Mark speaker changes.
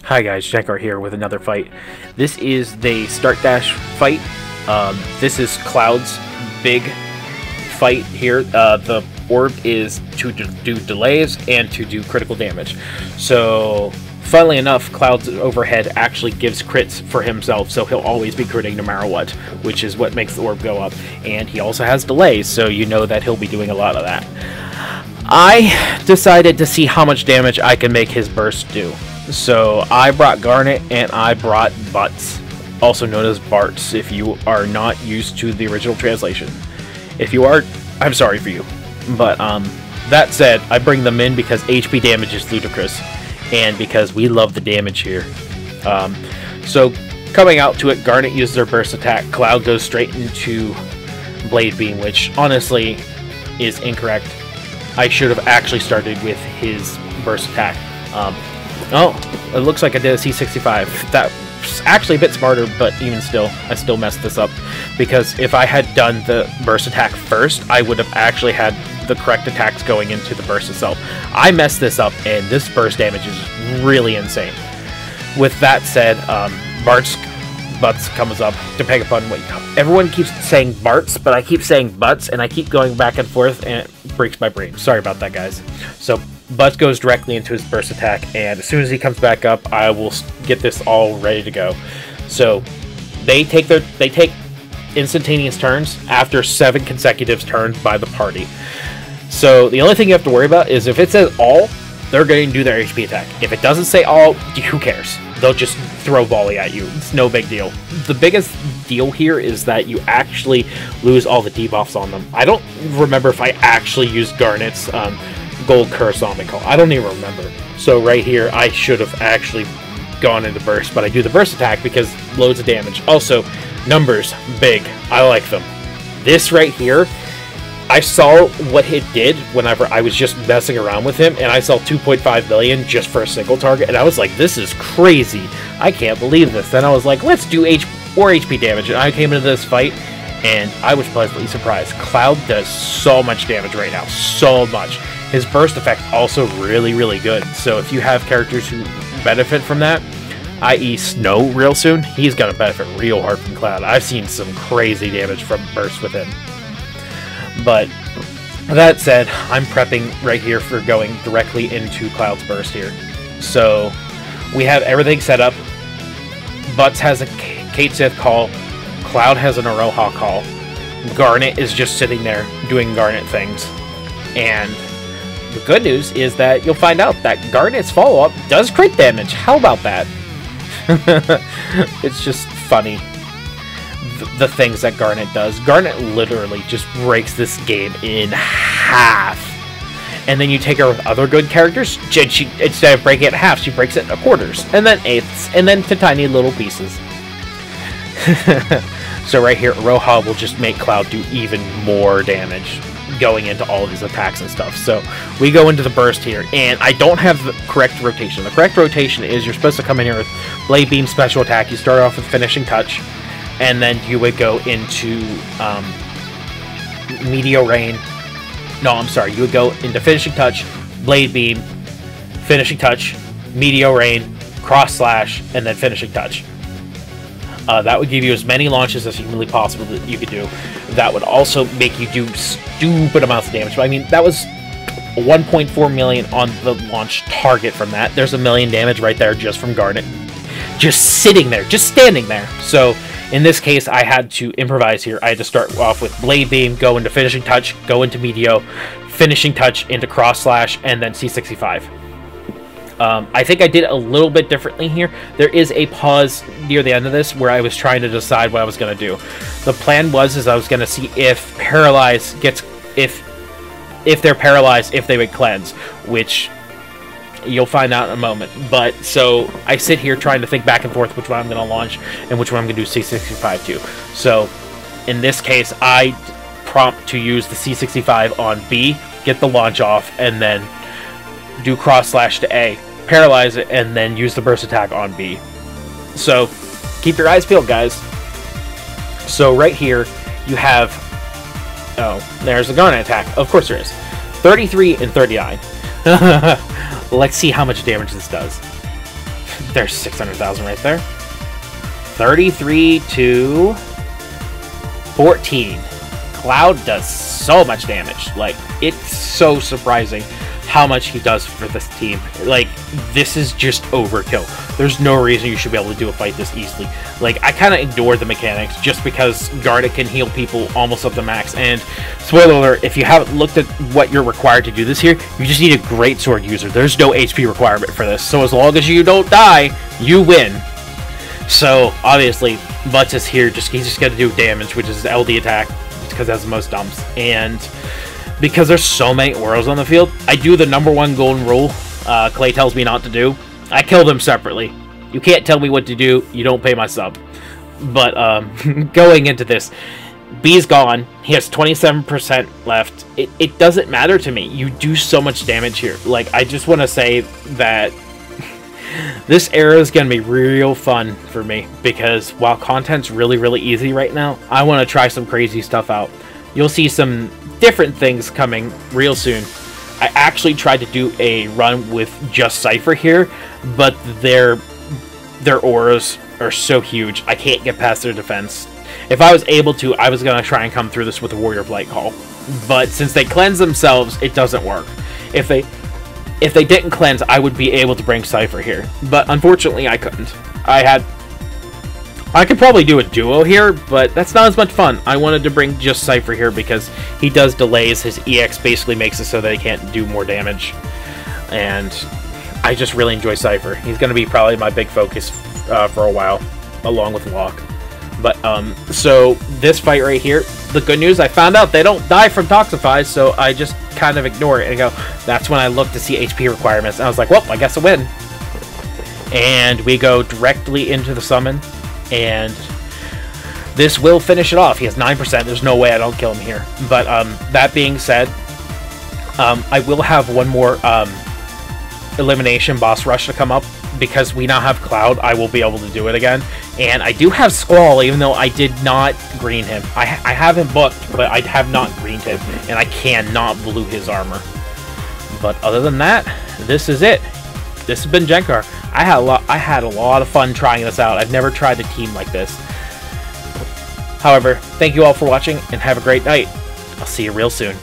Speaker 1: Hi guys, Jenkar here with another fight. This is the start dash fight. This is Cloud's big fight here. The orb is to do delays and to do critical damage. So, funnily enough, Cloud's overhead actually gives crits for himself, so he'll always be critting no matter what, which is what makes the orb go up. And he also has delays, so you know that he'll be doing a lot of that. I decided to see how much damage I can make his burst do. So I brought Garnet and I brought Butts, also known as Barts if you are not used to the original translation. If you are, I'm sorry for you. But that said, I bring them in because HP damage is ludicrous and because we love the damage here. So coming out to it, Garnet uses her burst attack. Cloud goes straight into Blade Beam, which honestly is incorrect. I should have actually started with his burst attack. Oh, it looks like I did a C65. That's actually a bit smarter, but even still, I still messed this up. Because if I had done the burst attack first, I would have actually had the correct attacks going into the burst itself. I messed this up, and this burst damage is really insane. With that said, Butts comes up, depending upon what everyone keeps saying Barts, but I keep saying Butts, and I keep going back and forth, and it breaks my brain. Sorry about that, guys. So Butts goes directly into his burst attack, and as soon as he comes back up, I will get this all ready to go. So they take instantaneous turns after 7 consecutive turns by the party. So the only thing you have to worry about is if it says all, they're going to do their HP attack. If it doesn't say all, who cares? They'll just throw volley at you. It's no big deal. The biggest deal here is that you actually lose all the debuffs on them. I don't remember if I actually used Garnet's Gold Curse Omnical. I don't even remember. So right here, I should have actually gone into burst, but I do the burst attack because loads of damage. Also, numbers, big. I like them. This right here, I saw what it did whenever I was just messing around with him, and I saw 2.5 million just for a single target, and I was like, this is crazy. I can't believe this. Then I was like, let's do HP damage, and I came into this fight, and I was pleasantly surprised. Cloud does so much damage right now. So much. His burst effect also really, really good. So if you have characters who benefit from that, i.e. Snow real soon, he's going to benefit real hard from Cloud. I've seen some crazy damage from burst with him. But that said, I'm prepping right here for going directly into Cloud's burst here. So we have everything set up. Butts has a Kate Sith call. Cloud has an Aroha call. Garnet is just sitting there doing Garnet things. And the good news is that you'll find out that Garnet's follow-up does crit damage. How about that? It's just funny. The things that Garnet does. Garnet literally just breaks this game in half. And then you take her with other good characters, she, instead of breaking it in half, she breaks it into quarters, and then eighths, and then to tiny little pieces. So right here, Roha will just make Cloud do even more damage going into all of his attacks and stuff. So we go into the burst here, and I don't have the correct rotation. The correct rotation is you're supposed to come in here with Blade Beam special attack. You start off with Finishing Touch, and then you would go into Meteor Rain. No, I'm sorry. You would go into Finishing Touch, Blade Beam, Finishing Touch, Meteor Rain, Cross Slash, and then Finishing Touch. That would give you as many launches as humanly possible that you could do. That would also make you do stupid amounts of damage. But I mean, that was 1.4 million on the launch target from that. There's a million damage right there just from Garnet. Just sitting there, just standing there. So in this case, I had to improvise here. I had to start off with Blade Beam, go into Finishing Touch, go into Meteor, Finishing Touch into Cross Slash, and then C65. I think I did a little bit differently here. There is a pause near the end of this where I was trying to decide what I was going to do. The plan was I was going to see if Paralyze gets, if they're paralyzed, if they would cleanse, which you'll find out in a moment. But so I sit here trying to think back and forth which one I'm going to launch and which one I'm going to do C65 to. So in this case, I prompt to use the C65 on B, get the launch off, and then do Cross Slash to A, paralyze it, and then use the burst attack on B. So keep your eyes peeled, guys. So right here you have, oh, there's the Garnet attack. Of course there is. 33 and 39. Let's see how much damage this does. There's 600,000 right there. 33 to 14. Cloud does so much damage. Like, it's so surprising how much he does for this team. Like, this is just overkill. There's no reason you should be able to do a fight this easily. Like, I kind of ignored the mechanics just because Garda can heal people almost up to max. And spoiler alert, if you haven't looked at what you're required to do this here, you just need a great sword user. There's no HP requirement for this. So as long as you don't die, you win. So obviously, Butts is here. He's just got to do damage, which is the LD attack, because it has the most dumps. And because there's so many Auras on the field, I do the #1 golden rule Clay tells me not to do. I kill them separately. You can't tell me what to do. You don't pay my sub. But going into this, B's gone. He has 27% left. It doesn't matter to me. You do so much damage here. Like, I just want to say that this era is going to be real fun for me, because while content's really, really easy right now, I want to try some crazy stuff out. You'll see some different things coming real soon. I actually tried to do a run with just Cypher here, but their auras are so huge, I can't get past their defense. If I was able to, I was going to try and come through this with a Warrior Blight Call. But since they cleanse themselves, it doesn't work. If they didn't cleanse, I would be able to bring Cypher here. But unfortunately, I couldn't. I could probably do a duo here, but that's not as much fun. I wanted to bring just Cypher here because he does delays. His EX basically makes it so that he can't do more damage. And I just really enjoy Cypher. He's going to be probably my big focus for a while, along with Locke. But, so this fight right here, the good news, I found out they don't die from Toxify, so I just kind of ignore it and go, that's when I look to see HP requirements. And I was like, well, I guess I win. And we go directly into the summon, and this will finish it off. He has 9%. There's no way I don't kill him here. But that being said, I will have one more elimination boss rush to come up, because we now have Cloud. I will be able to do it again. And I do have Squall, even though I did not green him. I have him booked, but I have not greened him, and I cannot blue his armor. But other than that, this is it. This has been Jenkar. I had a lot of fun trying this out. I've never tried a team like this. However, thank you all for watching, and have a great night. I'll see you real soon.